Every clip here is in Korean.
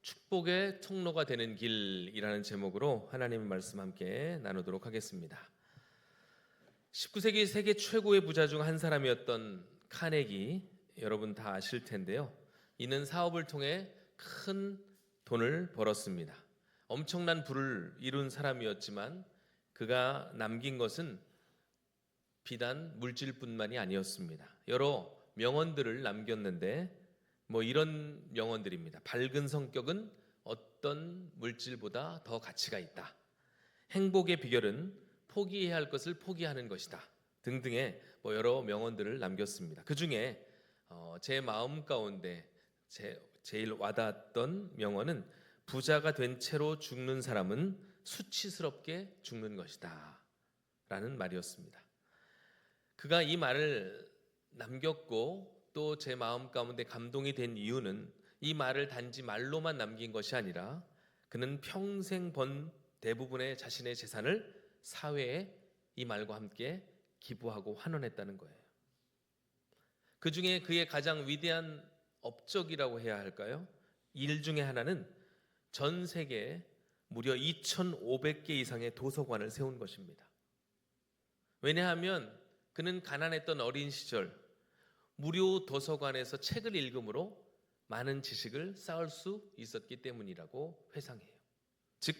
축복의 통로가 되는 길이라는 제목으로 하나님의 말씀 함께 나누도록 하겠습니다. 19세기 세계 최고의 부자 중 한 사람이었던 카네기, 여러분 다 아실 텐데요. 이는 사업을 통해 큰 돈을 벌었습니다. 엄청난 부를 이룬 사람이었지만 그가 남긴 것은 비단 물질뿐만이 아니었습니다. 여러 명언들을 남겼는데 이런 명언들입니다. 밝은 성격은 어떤 물질보다 더 가치가 있다. 행복의 비결은 포기해야 할 것을 포기하는 것이다. 등등의 여러 명언들을 남겼습니다. 그 중에 제 마음 가운데 제일 와닿았던 명언은 부자가 된 채로 죽는 사람은 수치스럽게 죽는 것이다 라는 말이었습니다. 그가 이 말을 남겼고 또 제 마음 가운데 감동이 된 이유는 이 말을 단지 말로만 남긴 것이 아니라 그는 평생 번 대부분의 자신의 재산을 사회에 이 말과 함께 기부하고 환원했다는 거예요. 그 중에 그의 가장 위대한 업적이라고 해야 할까요? 일 중에 하나는 전 세계에 무려 2,500개 이상의 도서관을 세운 것입니다. 왜냐하면 그는 가난했던 어린 시절 무료 도서관에서 책을 읽음으로 많은 지식을 쌓을 수 있었기 때문이라고 회상해요. 즉,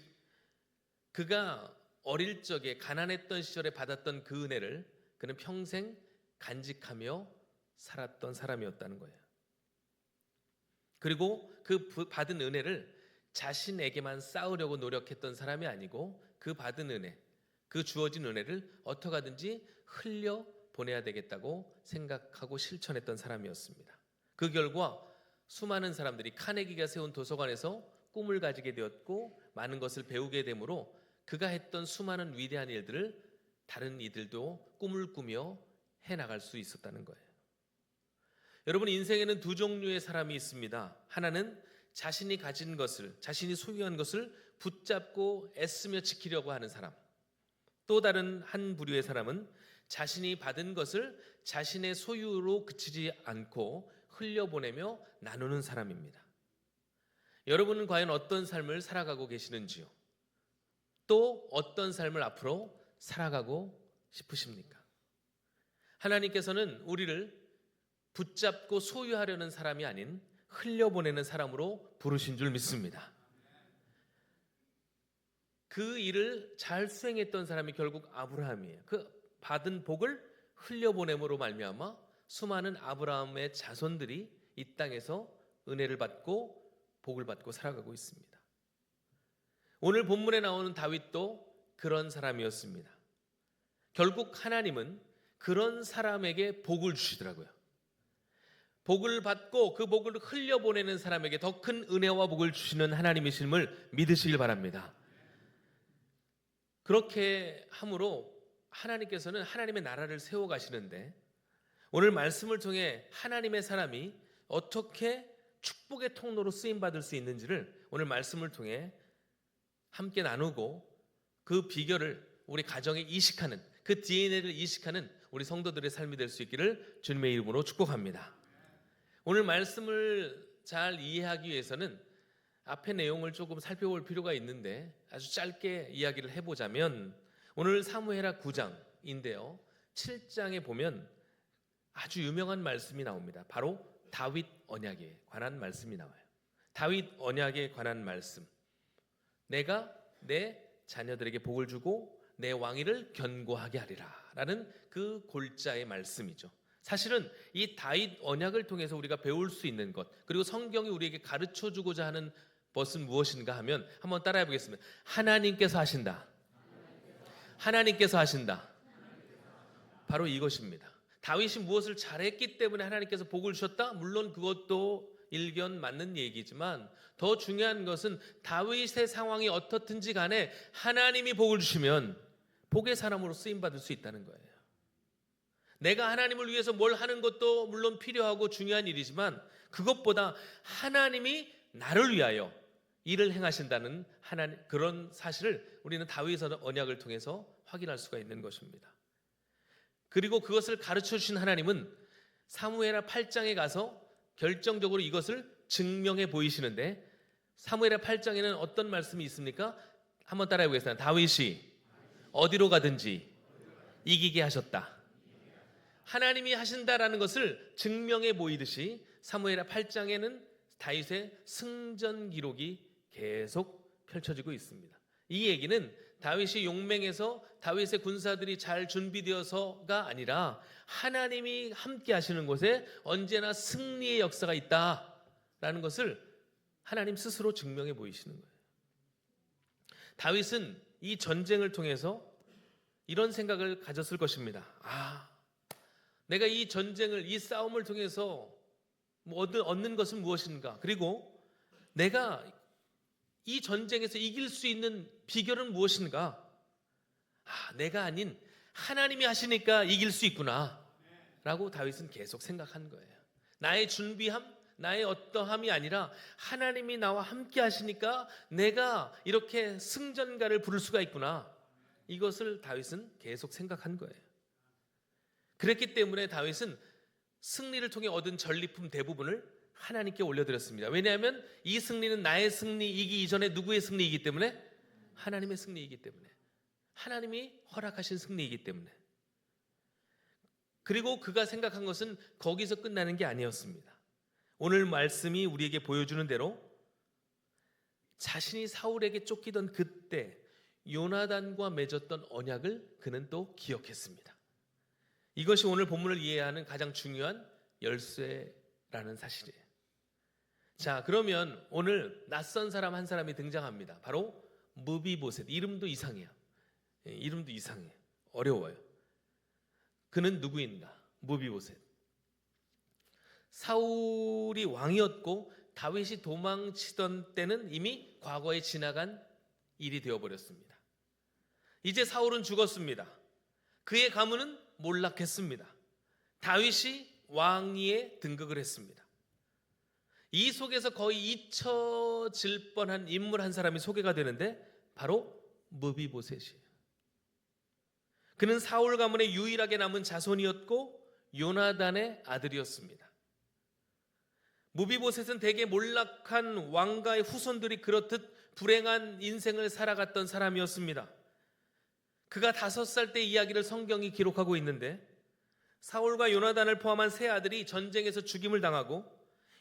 그가 어릴 적에 가난했던 시절에 받았던 그 은혜를 그는 평생 간직하며 살았던 사람이었다는 거예요. 그리고 그 받은 은혜를 자신에게만 쌓으려고 노력했던 사람이 아니고 그 받은 은혜, 그 주어진 은혜를 어떻게 하든지 흘려 보내야 되겠다고 생각하고 실천했던 사람이었습니다. 그 결과 수많은 사람들이 카네기가 세운 도서관에서 꿈을 가지게 되었고 많은 것을 배우게 되므로 그가 했던 수많은 위대한 일들을 다른 이들도 꿈을 꾸며 해나갈 수 있었다는 거예요. 여러분, 인생에는 두 종류의 사람이 있습니다. 하나는 자신이 가진 것을, 자신이 소유한 것을 붙잡고 애쓰며 지키려고 하는 사람. 또 다른 한 부류의 사람은 자신이 받은 것을 자신의 소유로 그치지 않고 흘려보내며 나누는 사람입니다. 여러분은 과연 어떤 삶을 살아가고 계시는지요? 또 어떤 삶을 앞으로 살아가고 싶으십니까? 하나님께서는 우리를 붙잡고 소유하려는 사람이 아닌 흘려보내는 사람으로 부르신 줄 믿습니다. 그 일을 잘 수행했던 사람이 결국 아브라함이에요. 그 받은 복을 흘려보냄으로 말미암아 수많은 아브라함의 자손들이 이 땅에서 은혜를 받고 복을 받고 살아가고 있습니다. 오늘 본문에 나오는 다윗도 그런 사람이었습니다. 결국 하나님은 그런 사람에게 복을 주시더라고요. 복을 받고 그 복을 흘려보내는 사람에게 더 큰 은혜와 복을 주시는 하나님이심을 믿으시길 바랍니다. 그렇게 함으로 하나님께서는 하나님의 나라를 세워가시는데 오늘 말씀을 통해 하나님의 사람이 어떻게 축복의 통로로 쓰임받을 수 있는지를 오늘 말씀을 통해 함께 나누고 그 비결을 우리 가정에 이식하는, 그 DNA를 이식하는 우리 성도들의 삶이 될 수 있기를 주님의 이름으로 축복합니다. 오늘 말씀을 잘 이해하기 위해서는 앞의 내용을 조금 살펴볼 필요가 있는데 아주 짧게 이야기를 해보자면 오늘 사무엘하 9장인데요. 7장에 보면 아주 유명한 말씀이 나옵니다. 바로 다윗 언약에 관한 말씀이 나와요. 다윗 언약에 관한 말씀. 내가 내 자녀들에게 복을 주고 내 왕위를 견고하게 하리라 라는 그 골자의 말씀이죠. 사실은 이 다윗 언약을 통해서 우리가 배울 수 있는 것, 그리고 성경이 우리에게 가르쳐 주고자 하는 것은 무엇인가 하면 한번 따라해 보겠습니다. 하나님께서 하신다. 하나님께서 하신다. 바로 이것입니다. 다윗이 무엇을 잘했기 때문에 하나님께서 복을 주셨다? 물론 그것도 일견 맞는 얘기지만 더 중요한 것은 다윗의 상황이 어떻든지 간에 하나님이 복을 주시면 복의 사람으로 쓰임받을 수 있다는 거예요. 내가 하나님을 위해서 뭘 하는 것도 물론 필요하고 중요한 일이지만 그것보다 하나님이 나를 위하여 일을 행하신다는 그런 사실을 우리는 다윗의 언약을 통해서 확인할 수가 있는 것입니다. 그리고 그것을 가르쳐 주신 하나님은 사무엘하 8장에 가서 결정적으로 이것을 증명해 보이시는데 사무엘의 8장에는 어떤 말씀이 있습니까? 한번 따라해 보겠습니다. 다윗이 어디로 가든지 이기게 하셨다. 하나님이 하신다라는 것을 증명해 보이듯이 사무엘의 8장에는 다윗의 승전 기록이 계속 펼쳐지고 있습니다. 이 얘기는 다윗이 용맹해서 다윗의 군사들이 잘 준비되어서가 아니라 하나님이 함께 하시는 곳에 언제나 승리의 역사가 있다라는 것을 하나님 스스로 증명해 보이시는 거예요. 다윗은 이 전쟁을 통해서 이런 생각을 가졌을 것입니다. 내가 이 전쟁을, 이 싸움을 통해서 얻는 것은 무엇인가? 그리고 내가 이 전쟁에서 이길 수 있는 비결은 무엇인가? 내가 아닌 하나님이 하시니까 이길 수 있구나 라고 다윗은 계속 생각한 거예요. 나의 준비함, 나의 어떠함이 아니라 하나님이 나와 함께 하시니까 내가 이렇게 승전가를 부를 수가 있구나. 이것을 다윗은 계속 생각한 거예요. 그랬기 때문에 다윗은 승리를 통해 얻은 전리품 대부분을 하나님께 올려드렸습니다. 왜냐하면 이 승리는 나의 승리이기 이전에 누구의 승리이기 때문에? 하나님의 승리이기 때문에. 하나님이 허락하신 승리이기 때문에. 그리고 그가 생각한 것은 거기서 끝나는 게 아니었습니다. 오늘 말씀이 우리에게 보여주는 대로 자신이 사울에게 쫓기던 그때 요나단과 맺었던 언약을 그는 또 기억했습니다. 이것이 오늘 본문을 이해하는 가장 중요한 열쇠라는 사실이에요. 자, 그러면 오늘 낯선 사람 한 사람이 등장합니다. 바로 무비보셋. 이름도 이상해요. 이름도 이상해요. 어려워요. 그는 누구인가? 무비보셋. 사울이 왕이었고 다윗이 도망치던 때는 이미 과거에 지나간 일이 되어버렸습니다. 이제 사울은 죽었습니다. 그의 가문은 몰락했습니다. 다윗이 왕위에 등극을 했습니다. 이 속에서 거의 잊혀질 뻔한 인물 한 사람이 소개가 되는데 바로 무비보셋이에요. 그는 사울 가문의 유일하게 남은 자손이었고 요나단의 아들이었습니다. 무비보셋은 대개 몰락한 왕가의 후손들이 그렇듯 불행한 인생을 살아갔던 사람이었습니다. 그가 5살 때 이야기를 성경이 기록하고 있는데 사울과 요나단을 포함한 세 아들이 전쟁에서 죽임을 당하고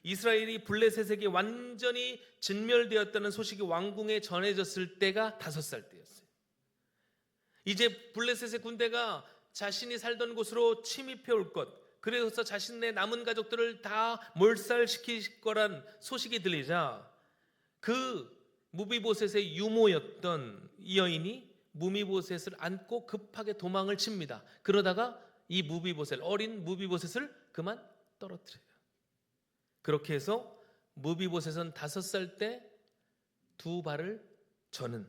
이스라엘이 블레셋에게 완전히 진멸되었다는 소식이 왕궁에 전해졌을 때가 5살 때였어요. 이제 블레셋의 군대가 자신이 살던 곳으로 침입해 올 것, 그래서 자신의 남은 가족들을 다 몰살시킬 거란 소식이 들리자 그 무비보셋의 유모였던 이 여인이 무비보셋을 안고 급하게 도망을 칩니다. 그러다가 이 무비보셋, 어린 무비보셋을 그만 떨어뜨려요. 그렇게 해서 무비보셋은 5살 때 2발을 저는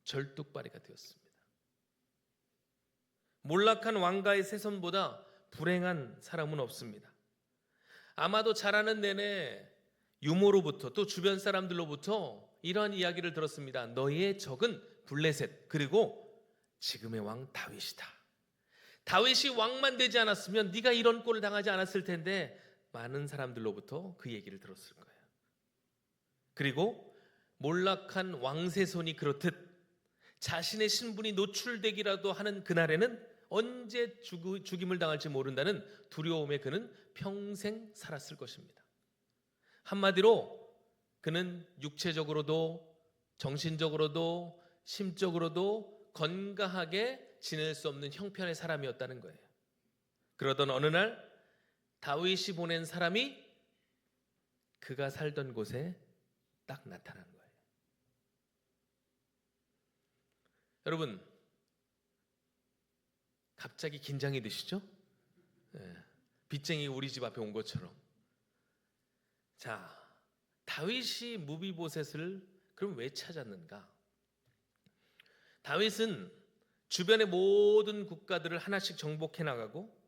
절뚝발이가 되었습니다. 몰락한 왕가의 세손보다 불행한 사람은 없습니다. 아마도 자라는 내내 유모로부터 또 주변 사람들로부터 이러한 이야기를 들었습니다. 너희의 적은 블레셋 그리고 지금의 왕 다윗이다. 다윗이 왕만 되지 않았으면 네가 이런 꼴을 당하지 않았을 텐데 많은 사람들로부터 그 얘기를 들었을 거예요. 그리고 몰락한 왕세손이 그렇듯 자신의 신분이 노출되기라도 하는 그날에는 언제 죽임을 당할지 모른다는 두려움에 그는 평생 살았을 것입니다. 한마디로 그는 육체적으로도 정신적으로도 심적으로도 건강하게 지낼 수 없는 형편의 사람이었다는 거예요. 그러던 어느 날 다윗이 보낸 사람이 그가 살던 곳에 딱 나타난 거예요. 여러분, 갑자기 긴장이 되시죠? 빚쟁이 우리 집 앞에 온 것처럼. 자, 다윗이 무비보셋을 그럼 왜 찾았는가? 다윗은 주변의 모든 국가들을 하나씩 정복해 나가고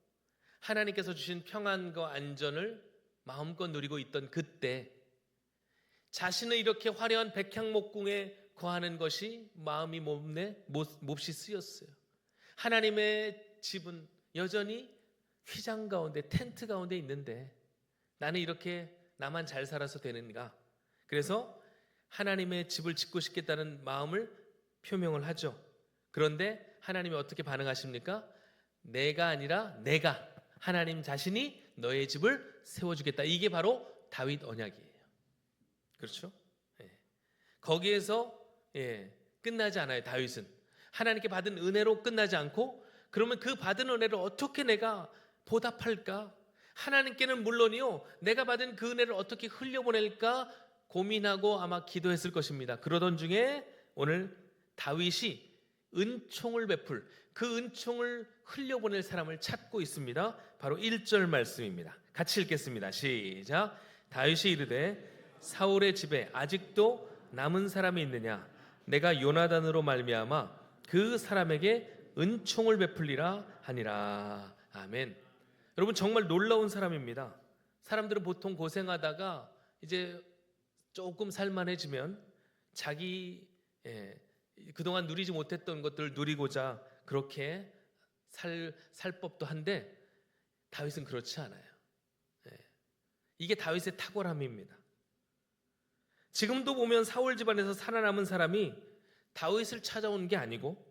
하나님께서 주신 평안과 안전을 마음껏 누리고 있던 그때 자신을 이렇게 화려한 백향목궁에 거하는 것이 마음이 몹시 쓰였어요. 하나님의 집은 여전히 휘장 가운데 텐트 가운데 있는데 나는 이렇게 나만 잘 살아서 되는가? 그래서 하나님의 집을 짓고 싶겠다는 마음을 표명을 하죠. 그런데 하나님이 어떻게 반응하십니까? 내가 아니라 내가, 하나님 자신이 너의 집을 세워주겠다. 이게 바로 다윗 언약이에요. 그렇죠? 예. 거기에서 끝나지 않아요. 다윗은 하나님께 받은 은혜로 끝나지 않고, 그러면 그 받은 은혜를 어떻게 내가 보답할까? 하나님께는 물론이요, 내가 받은 그 은혜를 어떻게 흘려보낼까 고민하고 아마 기도했을 것입니다. 그러던 중에 오늘 다윗이 은총을 베풀, 그 은총을 흘려보낼 사람을 찾고 있습니다. 바로 1절 말씀입니다. 같이 읽겠습니다. 시작. 다윗이 이르되 사울의 집에 아직도 남은 사람이 있느냐? 내가 요나단으로 말미암아 그 사람에게 은총을 베풀리라 하니라. 아멘. 여러분, 정말 놀라운 사람입니다. 사람들은 보통 고생하다가 이제 조금 살만해지면 자기 그동안 누리지 못했던 것들을 누리고자 그렇게 살 법도 한데, 다윗은 그렇지 않아요. 이게 다윗의 탁월함입니다. 지금도 보면 사울 집안에서 살아남은 사람이 다윗을 찾아온 게 아니고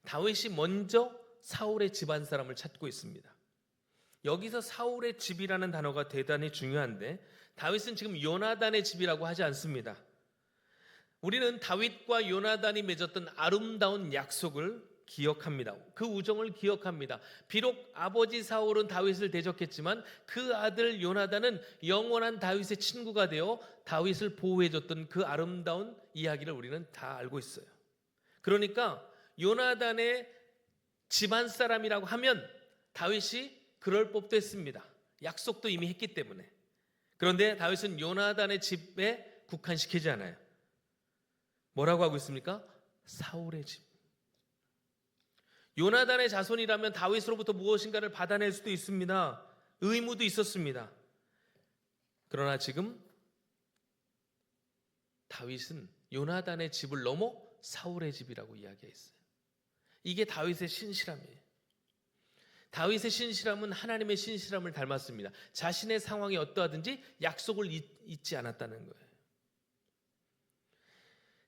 다윗이 먼저 사울의 집안 사람을 찾고 있습니다. 여기서 사울의 집이라는 단어가 대단히 중요한데, 다윗은 지금 요나단의 집이라고 하지 않습니다. 우리는 다윗과 요나단이 맺었던 아름다운 약속을 기억합니다. 그 우정을 기억합니다. 비록 아버지 사울은 다윗을 대적했지만 그 아들 요나단은 영원한 다윗의 친구가 되어 다윗을 보호해줬던 그 아름다운 이야기를 우리는 다 알고 있어요. 그러니까 요나단의 집안 사람이라고 하면 다윗이 그럴 법도 했습니다. 약속도 이미 했기 때문에. 그런데 다윗은 요나단의 집에 국한시키지 않아요. 뭐라고 하고 있습니까? 사울의 집. 요나단의 자손이라면 다윗으로부터 무엇인가를 받아낼 수도 있습니다. 의무도 있었습니다. 그러나 지금 다윗은 요나단의 집을 넘어 사울의 집이라고 이야기했어요. 이게 다윗의 신실함이에요. 다윗의 신실함은 하나님의 신실함을 닮았습니다. 자신의 상황이 어떠하든지 약속을 잊지 않았다는 거예요.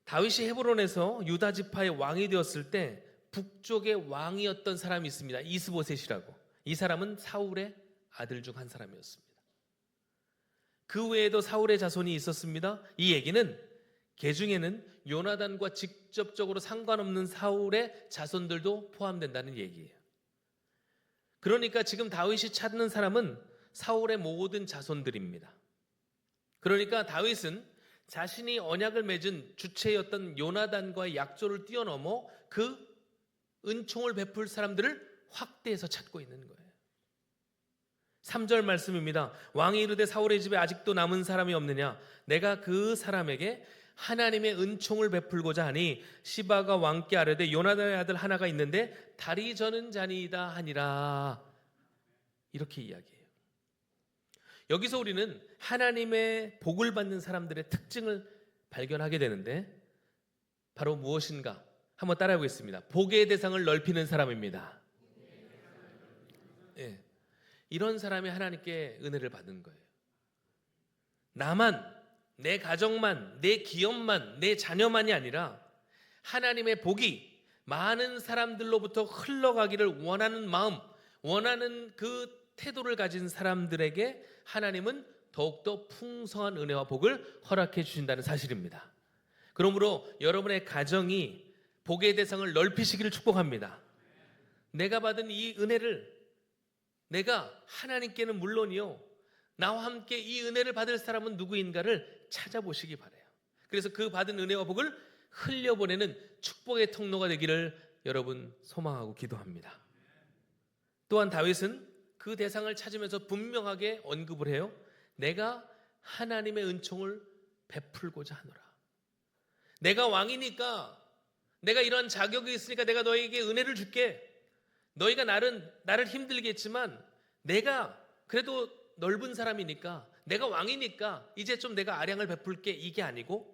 다윗이 헤브론에서 유다 지파의 왕이 되었을 때 북쪽의 왕이었던 사람이 있습니다. 이스보셋이라고. 이 사람은 사울의 아들 중 한 사람이었습니다. 그 외에도 사울의 자손이 있었습니다. 이 얘기는 그 중에는 요나단과 직접적으로 상관없는 사울의 자손들도 포함된다는 얘기예요. 그러니까 지금 다윗이 찾는 사람은 사울의 모든 자손들입니다. 그러니까 다윗은 자신이 언약을 맺은 주체였던 요나단과의 약조를 뛰어넘어 그 은총을 베풀 사람들을 확대해서 찾고 있는 거예요. 3절 말씀입니다. 왕이 이르되 사울의 집에 아직도 남은 사람이 없느냐? 내가 그 사람에게 하나님의 은총을 베풀고자 하니 시바가 왕께 아뢰되 요나단의 아들 하나가 있는데 다리 저는 자니이다 하니라. 이렇게 이야기해요. 여기서 우리는 하나님의 복을 받는 사람들의 특징을 발견하게 되는데, 바로 무엇인가? 한번 따라해 보겠습니다. 복의 대상을 넓히는 사람입니다. 이런 사람이 하나님께 은혜를 받는 거예요. 나만, 내 가정만, 내 기업만, 내 자녀만이 아니라 하나님의 복이 많은 사람들로부터 흘러가기를 원하는 마음, 원하는 그 태도를 가진 사람들에게 하나님은 더욱더 풍성한 은혜와 복을 허락해 주신다는 사실입니다. 그러므로 여러분의 가정이 복의 대상을 넓히시기를 축복합니다. 내가 받은 이 은혜를 내가 하나님께는 물론이요, 나와 함께 이 은혜를 받을 사람은 누구인가를 찾아보시기 바라요. 그래서 그 받은 은혜와 복을 흘려보내는 축복의 통로가 되기를 여러분 소망하고 기도합니다. 또한 다윗은 그 대상을 찾으면서 분명하게 언급을 해요. 내가 하나님의 은총을 베풀고자 하노라. 내가 왕이니까, 내가 이런 자격이 있으니까 내가 너에게 은혜를 줄게. 너희가 나를 힘들게 했지만 내가 그래도 넓은 사람이니까, 내가 왕이니까 이제 좀 내가 아량을 베풀게, 이게 아니고,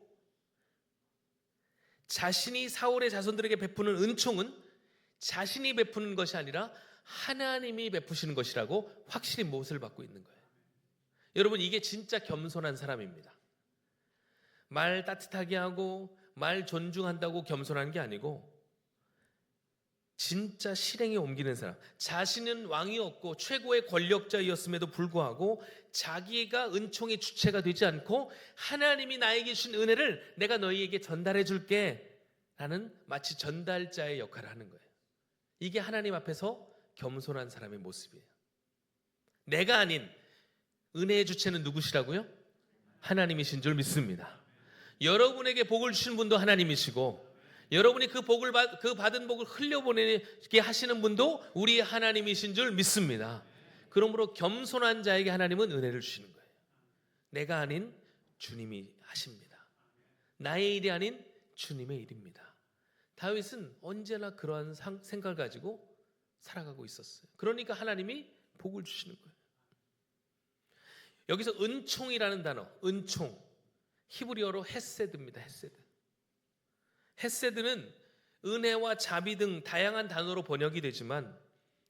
자신이 사울의 자손들에게 베푸는 은총은 자신이 베푸는 것이 아니라 하나님이 베푸시는 것이라고 확실히 못을 받고 있는 거예요. 여러분, 이게 진짜 겸손한 사람입니다. 말 따뜻하게 하고 말 존중한다고 겸손한 게 아니고 진짜 실행에 옮기는 사람, 자신은 왕이었고 최고의 권력자였음에도 불구하고 자기가 은총의 주체가 되지 않고 하나님이 나에게 주신 은혜를 내가 너희에게 전달해 줄게 라는 마치 전달자의 역할을 하는 거예요. 이게 하나님 앞에서 겸손한 사람의 모습이에요. 내가 아닌 은혜의 주체는 누구시라고요? 하나님이신 줄 믿습니다. 여러분에게 복을 주신 분도 하나님이시고 여러분이 그 받은 복을 흘려보내게 하시는 분도 우리 하나님이신 줄 믿습니다. 그러므로 겸손한 자에게 하나님은 은혜를 주시는 거예요. 내가 아닌 주님이 하십니다. 나의 일이 아닌 주님의 일입니다. 다윗은 언제나 그러한 생각을 가지고 살아가고 있었어요. 그러니까 하나님이 복을 주시는 거예요. 여기서 은총이라는 단어, 은총, 히브리어로 헤세드입니다. 헤세드는 은혜와 자비 등 다양한 단어로 번역이 되지만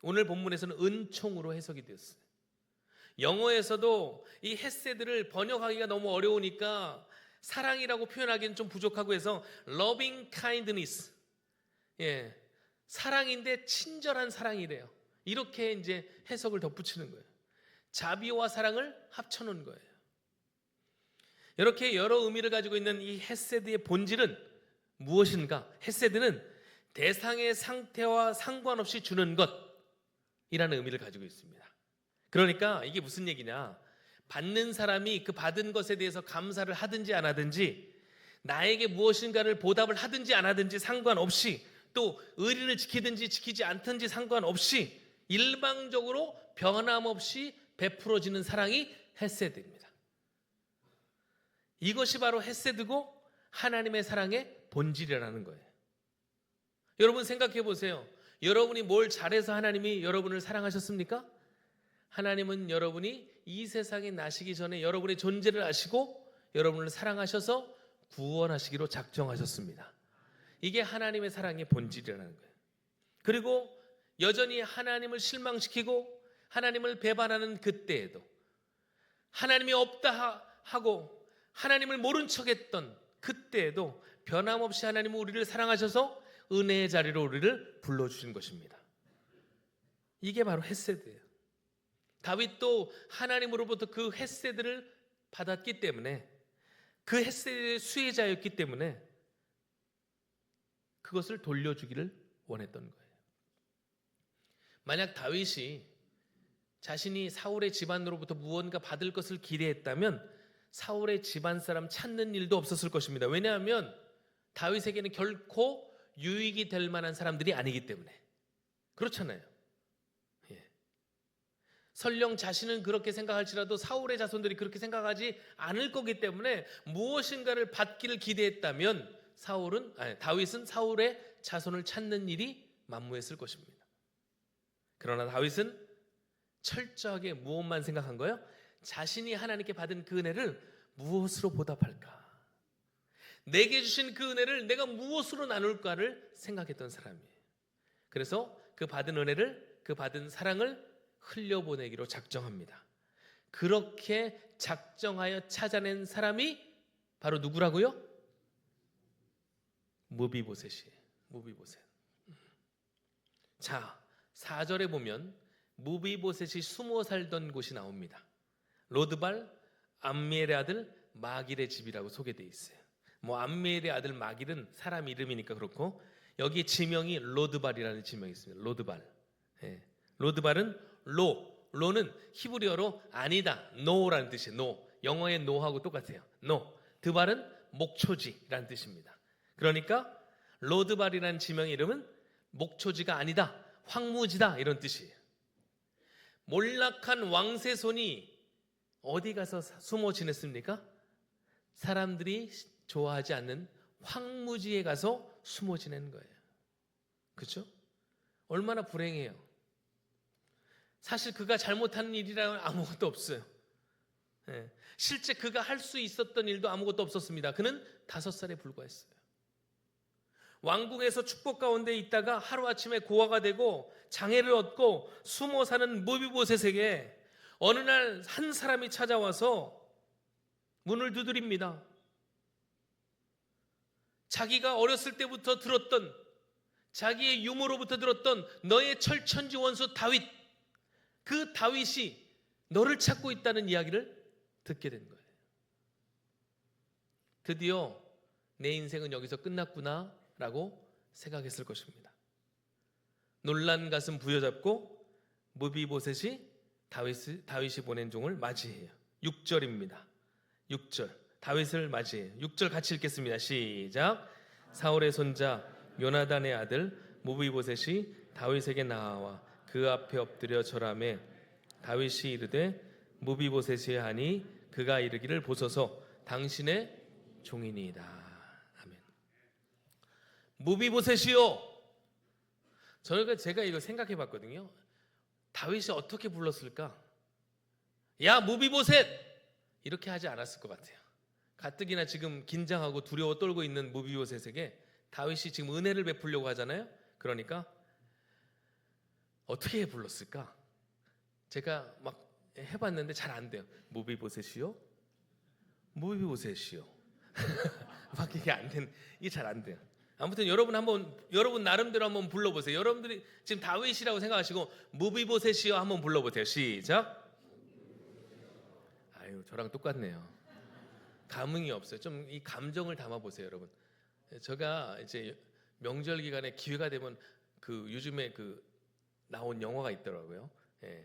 오늘 본문에서는 은총으로 해석이 되었어요. 영어에서도 이 헤세드를 번역하기가 너무 어려우니까 사랑이라고 표현하기는 좀 부족하고 해서 loving kindness, 사랑인데 친절한 사랑이래요. 이렇게 이제 해석을 덧붙이는 거예요. 자비와 사랑을 합쳐놓은 거예요. 이렇게 여러 의미를 가지고 있는 이 헤세드의 본질은 무엇인가? 헤세드는 대상의 상태와 상관없이 주는 것이라는 의미를 가지고 있습니다. 그러니까 이게 무슨 얘기냐? 받는 사람이 그 받은 것에 대해서 감사를 하든지 안 하든지 나에게 무엇인가를 보답을 하든지 안 하든지 상관없이 또 의리를 지키든지 지키지 않든지 상관없이 일방적으로 변함없이 베풀어지는 사랑이 헤세드입니다. 이것이 바로 헤세드고 하나님의 사랑의 본질이라는 거예요. 여러분 생각해 보세요. 여러분이 뭘 잘해서 하나님이 여러분을 사랑하셨습니까? 하나님은 여러분이 이 세상에 나시기 전에 여러분의 존재를 아시고 여러분을 사랑하셔서 구원하시기로 작정하셨습니다. 이게 하나님의 사랑의 본질이라는 거예요. 그리고 여전히 하나님을 실망시키고 하나님을 배반하는 그때에도 하나님이 없다 하고 하나님을 모른 척했던 그때에도 변함없이 하나님은 우리를 사랑하셔서 은혜의 자리로 우리를 불러주신 것입니다. 이게 바로 헤세드예요. 다윗도 하나님으로부터 그 헤세드를 받았기 때문에 그 헤세드의 수혜자였기 때문에 그것을 돌려주기를 원했던 거예요. 만약 다윗이 자신이 사울의 집안으로부터 무언가 받을 것을 기대했다면 사울의 집안 사람 찾는 일도 없었을 것입니다. 왜냐하면 다윗에게는 결코 유익이 될 만한 사람들이 아니기 때문에. 그렇잖아요. 설령 자신은 그렇게 생각할지라도 사울의 자손들이 그렇게 생각하지 않을 거기 때문에 무엇인가를 받기를 기대했다면 다윗은 사울의 자손을 찾는 일이 만무했을 것입니다. 그러나 다윗은 철저하게 무엇만 생각한 거예요? 자신이 하나님께 받은 그 은혜를 무엇으로 보답할까? 내게 주신 그 은혜를 내가 무엇으로 나눌까를 생각했던 사람이에요. 그래서 그 받은 은혜를, 그 받은 사랑을 흘려보내기로 작정합니다. 그렇게 작정하여 찾아낸 사람이 바로 누구라고요? 무비보셋이에요. 무비보셋. 자, 4절에 보면 무비보셋이 숨어 살던 곳이 나옵니다. 로드발 암미엘의 아들 마길의 집이라고 소개되어 있어요. 암미엘의 아들 마길은 사람 이름이니까 그렇고 여기 지명이 로드발이라는 지명이 있습니다. 로드발. 로드발은 로는 히브리어로 아니다, no라는 뜻이에요. no. 영어의 no하고 똑같아요. no. 드발은 목초지라는 뜻입니다. 그러니까 로드발이라는 지명의 이름은 목초지가 아니다, 황무지다 이런 뜻이에요. 몰락한 왕세손이 어디 가서 숨어 지냈습니까? 사람들이 좋아하지 않는 황무지에 가서 숨어 지낸 거예요. 그렇죠? 얼마나 불행해요. 사실 그가 잘못한 일이라는 아무것도 없어요. 실제 그가 할 수 있었던 일도 아무것도 없었습니다. 그는 5살에 불과했어요. 왕궁에서 축복 가운데 있다가 하루아침에 고아가 되고 장애를 얻고 숨어 사는 무비보셋에게 어느 날 한 사람이 찾아와서 문을 두드립니다. 자기가 어렸을 때부터 들었던, 자기의 유모로부터 들었던 너의 철천지 원수 다윗, 그 다윗이 너를 찾고 있다는 이야기를 듣게 된 거예요. 드디어 내 인생은 여기서 끝났구나 라고 생각했을 것입니다. 놀란 가슴 부여잡고 무비보셋이 다윗이 보낸 종을 맞이해요. 6절입니다. 6절 다윗을 맞이해요. 6절 같이 읽겠습니다. 시작. 사울의 손자 요나단의 아들 무비보셋이 다윗에게 나와 그 앞에 엎드려 절하매 다윗이 이르되 무비보셋이 하니 그가 이르기를 보소서 당신의 종이니이다. 아멘. 무비보셋이요. 제가 이거 생각해 봤거든요. 다윗이 어떻게 불렀을까? 야 무비보셋! 이렇게 하지 않았을 것 같아요. 가뜩이나 지금 긴장하고 두려워 떨고 있는 무비보셋에게 다윗이 지금 은혜를 베풀려고 하잖아요. 그러니까 어떻게 불렀을까? 제가 막 해봤는데 잘 안 돼요. 무비보셋이요? 무비보셋이요. 막 이게 안 되는, 이게 잘 안 돼요. 아무튼 여러분 나름대로 한번 불러보세요. 여러분들이 지금 다윗이라고 생각하시고 무비보셋이요 한번 불러보세요. 시작. 아유, 저랑 똑같네요. 감흥이 없어요. 좀 이 감정을 담아보세요, 여러분. 제가 이제 명절 기간에 기회가 되면 그 요즘에 그 나온 영화가 있더라고요.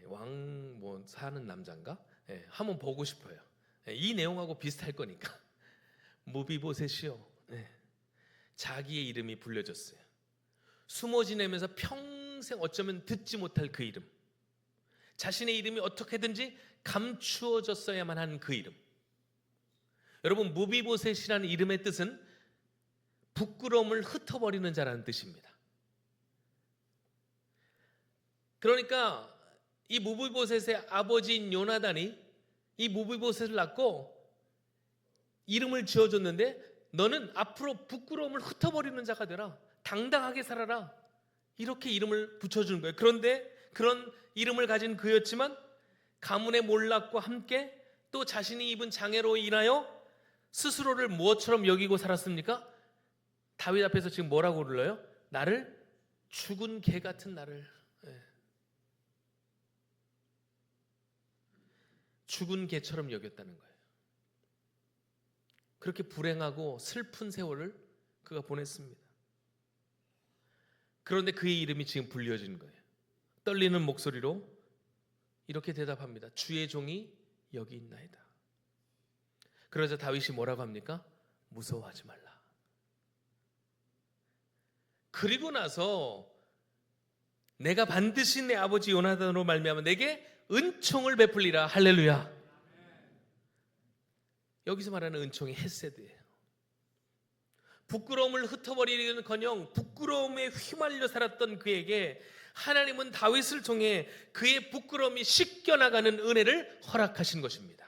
왕 뭐 사는 남자인가? 한번 보고 싶어요. 이 내용하고 비슷할 거니까. 무비보셋이요. 자기의 이름이 불려졌어요. 숨어 지내면서 평생 어쩌면 듣지 못할 그 이름, 자신의 이름이 어떻게든지 감추어졌어야만 한 그 이름. 여러분, 무비보셋이라는 이름의 뜻은 부끄러움을 흩어버리는 자라는 뜻입니다. 그러니까 이 무비보셋의 아버지인 요나단이 이 무비보셋을 낳고 이름을 지어줬는데 너는 앞으로 부끄러움을 흩어버리는 자가 되라, 당당하게 살아라, 이렇게 이름을 붙여주는 거예요. 그런데 그런 이름을 가진 그였지만 가문의 몰락과 함께 또 자신이 입은 장애로 인하여 스스로를 무엇처럼 여기고 살았습니까? 다윗 앞에서 지금 뭐라고 불러요? 나를 죽은 개 같은 나를, 죽은 개처럼 여겼다는 거예요. 그렇게 불행하고 슬픈 세월을 그가 보냈습니다. 그런데 그의 이름이 지금 불려진 거예요. 떨리는 목소리로 이렇게 대답합니다. 주의 종이 여기 있나이다. 그러자 다윗이 뭐라고 합니까? 무서워하지 말라. 그리고 나서 내가 반드시 내 아버지 요나단으로 말미암아 내게 은총을 베풀리라. 할렐루야. 여기서 말하는 은총이 헤세드예요. 부끄러움을 흩어버리는커녕 부끄러움에 휘말려 살았던 그에게 하나님은 다윗을 통해 그의 부끄러움이 씻겨나가는 은혜를 허락하신 것입니다.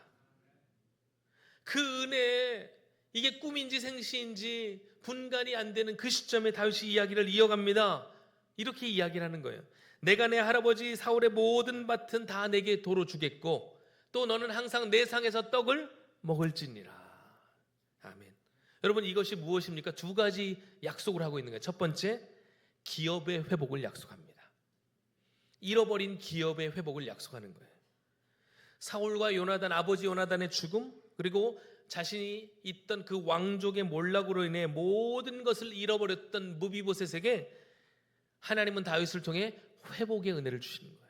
그 은혜, 이게 꿈인지 생시인지 분간이 안 되는 그 시점에 다윗이 이야기를 이어갑니다. 이렇게 이야기를 하는 거예요. 내가 내 할아버지 사울의 모든 밭은 다 내게 도로 주겠고 또 너는 항상 내 상에서 떡을 먹을지니라. 아멘. 여러분, 이것이 무엇입니까? 두 가지 약속을 하고 있는 거예요. 첫 번째, 기업의 회복을 약속합니다. 잃어버린 기업의 회복을 약속하는 거예요. 사울과 요나단, 아버지 요나단의 죽음, 그리고 자신이 있던 그 왕족의 몰락으로 인해 모든 것을 잃어버렸던 무비보셋에게 하나님은 다윗을 통해 회복의 은혜를 주시는 거예요.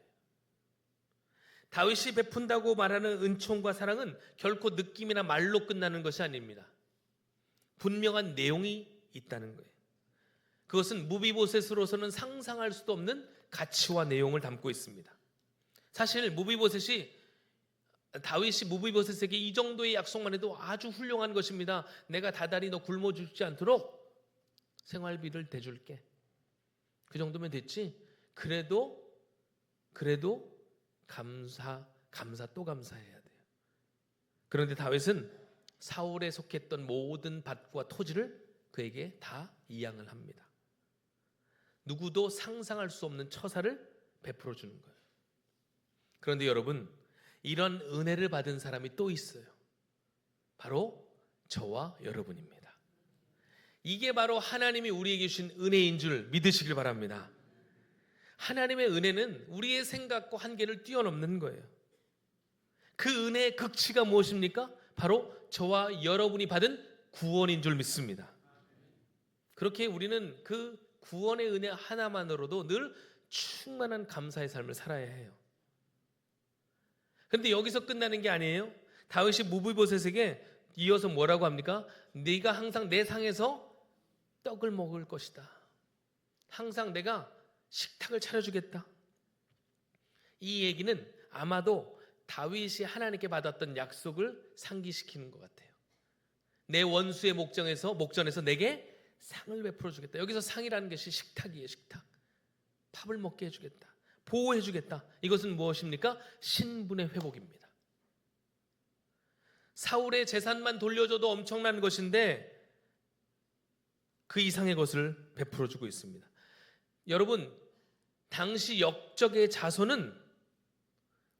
다윗이 베푼다고 말하는 은총과 사랑은 결코 느낌이나 말로 끝나는 것이 아닙니다. 분명한 내용이 있다는 거예요. 그것은 무비보셋으로서는 상상할 수도 없는 가치와 내용을 담고 있습니다. 사실 다윗이 무비보셋에게 이 정도의 약속만 해도 아주 훌륭한 것입니다. 내가 다달이 너 굶어 죽지 않도록 생활비를 대줄게. 그 정도면 됐지. 그래도 감사 또 감사해야 돼요. 그런데 다윗은 사울에 속했던 모든 밭과 토지를 그에게 다 이양을 합니다. 누구도 상상할 수 없는 처사를 베풀어 주는 거예요. 그런데 여러분, 이런 은혜를 받은 사람이 또 있어요. 바로 저와 여러분입니다. 이게 바로 하나님이 우리에게 주신 은혜인 줄 믿으시길 바랍니다. 하나님의 은혜는 우리의 생각과 한계를 뛰어넘는 거예요. 그 은혜의 극치가 무엇입니까? 바로 저와 여러분이 받은 구원인 줄 믿습니다. 그렇게 우리는 그 구원의 은혜 하나만으로도 늘 충만한 감사의 삶을 살아야 해요. 그런데 여기서 끝나는 게 아니에요. 다윗이 무비보셋에게 이어서 뭐라고 합니까? 네가 항상 내 상에서 떡을 먹을 것이다. 항상 내가 식탁을 차려주겠다. 이 얘기는 아마도 다윗이 하나님께 받았던 약속을 상기시키는 것 같아요. 내 원수의 목전에서 내게 상을 베풀어 주겠다. 여기서 상이라는 것이 식탁이에요. 식탁. 밥을 먹게 해주겠다. 보호해 주겠다. 이것은 무엇입니까? 신분의 회복입니다. 사울의 재산만 돌려줘도 엄청난 것인데 그 이상의 것을 베풀어 주고 있습니다. 여러분, 당시 역적의 자손은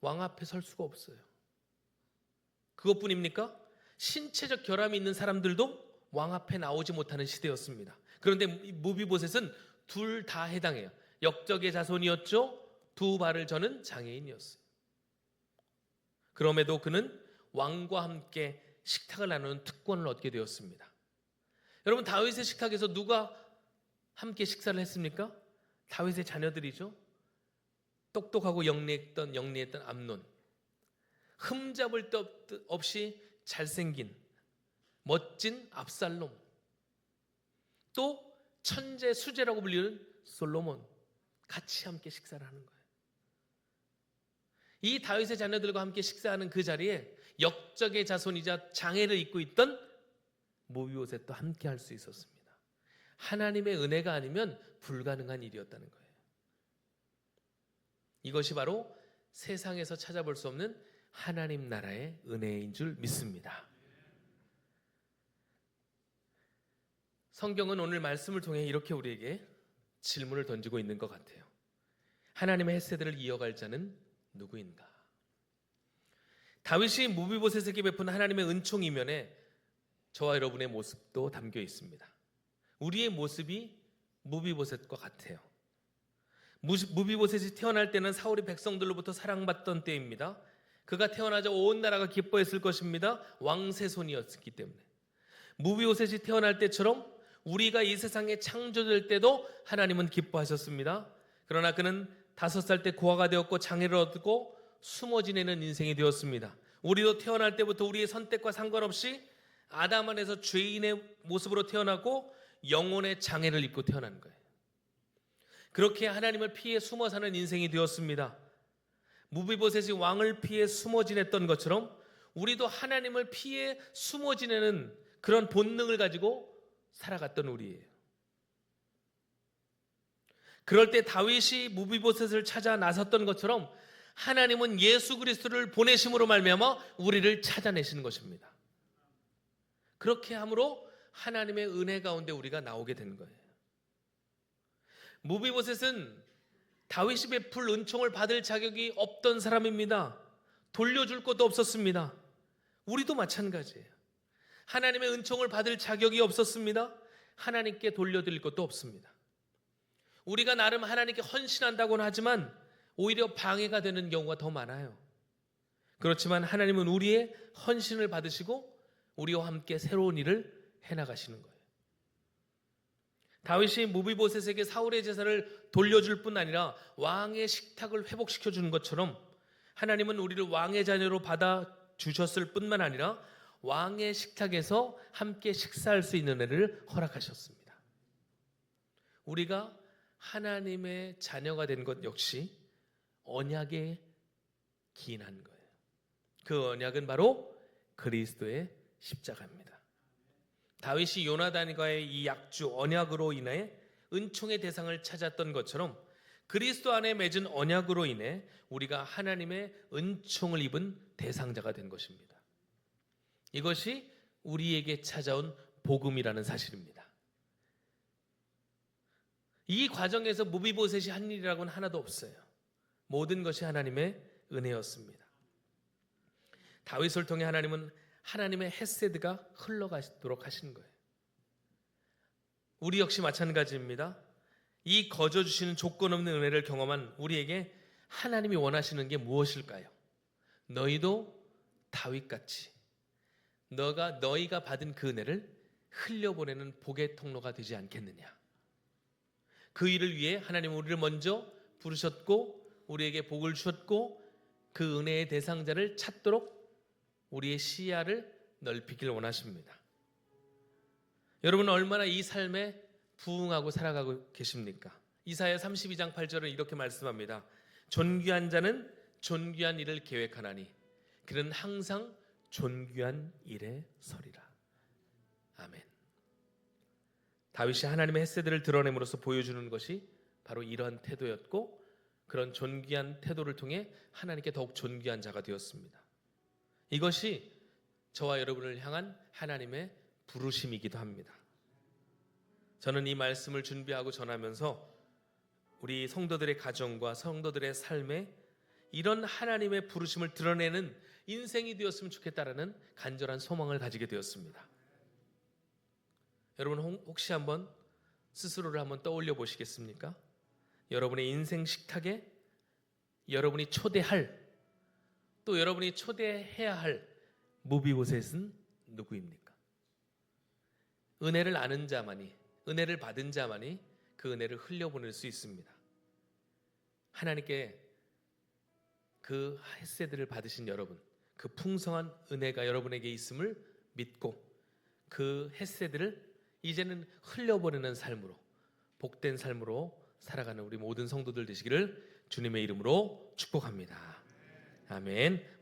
왕 앞에 설 수가 없어요. 그것뿐입니까? 신체적 결함이 있는 사람들도 왕 앞에 나오지 못하는 시대였습니다. 그런데 무비보셋은 둘 다 해당해요. 역적의 자손이었죠. 두 발을 저는 장애인이었어요. 그럼에도 그는 왕과 함께 식탁을 나누는 특권을 얻게 되었습니다. 여러분, 다윗의 식탁에서 누가 함께 식사를 했습니까? 다윗의 자녀들이죠. 똑똑하고 영리했던 암논, 흠잡을 데 없이 잘생긴 멋진 압살롬, 또 천재 수재라고 불리는 솔로몬, 같이 함께 식사를 하는 거예요. 이 다윗의 자녀들과 함께 식사하는 그 자리에 역적의 자손이자 장애를 입고 있던 무비보셋도 함께 할 수 있었습니다. 하나님의 은혜가 아니면 불가능한 일이었다는 거예요. 이것이 바로 세상에서 찾아볼 수 없는 하나님 나라의 은혜인 줄 믿습니다. 성경은 오늘 말씀을 통해 이렇게 우리에게 질문을 던지고 있는 것 같아요. 하나님의 헤세드를 이어갈 자는 누구인가? 다윗이 무비보셋에게 베푼 하나님의 은총 이면에 저와 여러분의 모습도 담겨 있습니다. 우리의 모습이 무비보셋과 같아요. 무비보셋이 태어날 때는 사울의 백성들로부터 사랑받던 때입니다. 그가 태어나자 온 나라가 기뻐했을 것입니다. 왕세손이었기 때문에. 무비보셋이 태어날 때처럼 우리가 이 세상에 창조될 때도 하나님은 기뻐하셨습니다. 그러나 그는 5살 때 고아가 되었고 장애를 얻고 숨어 지내는 인생이 되었습니다. 우리도 태어날 때부터 우리의 선택과 상관없이 아담 안에서 죄인의 모습으로 태어나고 영혼의 장애를 입고 태어난 거예요. 그렇게 하나님을 피해 숨어 사는 인생이 되었습니다. 무비보셋이 왕을 피해 숨어 지냈던 것처럼 우리도 하나님을 피해 숨어 지내는 그런 본능을 가지고 살아갔던 우리예요. 그럴 때 다윗이 무비보셋을 찾아 나섰던 것처럼 하나님은 예수 그리스도를 보내심으로 말미암아 우리를 찾아내시는 것입니다. 그렇게 함으로 하나님의 은혜 가운데 우리가 나오게 된 거예요. 무비보셋은 다윗이 베풀 은총을 받을 자격이 없던 사람입니다. 돌려줄 것도 없었습니다. 우리도 마찬가지예요. 하나님의 은총을 받을 자격이 없었습니다. 하나님께 돌려드릴 것도 없습니다. 우리가 나름 하나님께 헌신한다고는 하지만 오히려 방해가 되는 경우가 더 많아요. 그렇지만 하나님은 우리의 헌신을 받으시고 우리와 함께 새로운 일을 해나가시는 거예요. 다윗이 무비보셋에게 사울의 제사를 돌려줄 뿐 아니라 왕의 식탁을 회복시켜 주는 것처럼 하나님은 우리를 왕의 자녀로 받아주셨을 뿐만 아니라 왕의 식탁에서 함께 식사할 수 있는 은혜를 허락하셨습니다. 우리가 하나님의 자녀가 된 것 역시 언약에 기인한 거예요. 그 언약은 바로 그리스도의 십자가입니다. 다윗이 요나단과의 이 약주 언약으로 인해 은총의 대상을 찾았던 것처럼 그리스도 안에 맺은 언약으로 인해 우리가 하나님의 은총을 입은 대상자가 된 것입니다. 이것이 우리에게 찾아온 복음이라는 사실입니다. 이 과정에서 무비보셋이 한 일이라고는 하나도 없어요. 모든 것이 하나님의 은혜였습니다. 다윗을 통해 하나님은 하나님의 헤세드가 흘러가도록 하신 거예요. 우리 역시 마찬가지입니다. 이 거저 주시는 조건 없는 은혜를 경험한 우리에게 하나님이 원하시는 게 무엇일까요? 너희도 다윗같이 너희가 받은 그 은혜를 흘려보내는 복의 통로가 되지 않겠느냐. 그 일을 위해 하나님은 우리를 먼저 부르셨고 우리에게 복을 주셨고 그 은혜의 대상자를 찾도록 우리의 시야를 넓히길 원하십니다. 여러분은 얼마나 이 삶에 부응하고 살아가고 계십니까? 이사야 32장 8절은 이렇게 말씀합니다. 존귀한 자는 존귀한 일을 계획하나니 그는 항상 존귀한 일에 서리라. 아멘. 다윗이 하나님의 햇새들을 드러냄으로써 보여주는 것이 바로 이러한 태도였고 그런 존귀한 태도를 통해 하나님께 더욱 존귀한 자가 되었습니다. 이것이 저와 여러분을 향한 하나님의 부르심이기도 합니다. 저는 이 말씀을 준비하고 전하면서 우리 성도들의 가정과 성도들의 삶에 이런 하나님의 부르심을 드러내는 인생이 되었으면 좋겠다라는 간절한 소망을 가지게 되었습니다. 여러분 혹시 한번 스스로를 한번 떠올려 보시겠습니까? 여러분의 인생 식탁에 여러분이 초대할 또 여러분이 초대해야 할 무비보셋은 누구입니까? 은혜를 아는 자만이 은혜를 받은 자만이 그 은혜를 흘려보낼 수 있습니다. 하나님께 그 햇새들을 받으신 여러분, 그 풍성한 은혜가 여러분에게 있음을 믿고 그 햇새들을 이제는 흘려보내는 삶으로 복된 삶으로 살아가는 우리 모든 성도들 되시기를 주님의 이름으로 축복합니다. 아멘.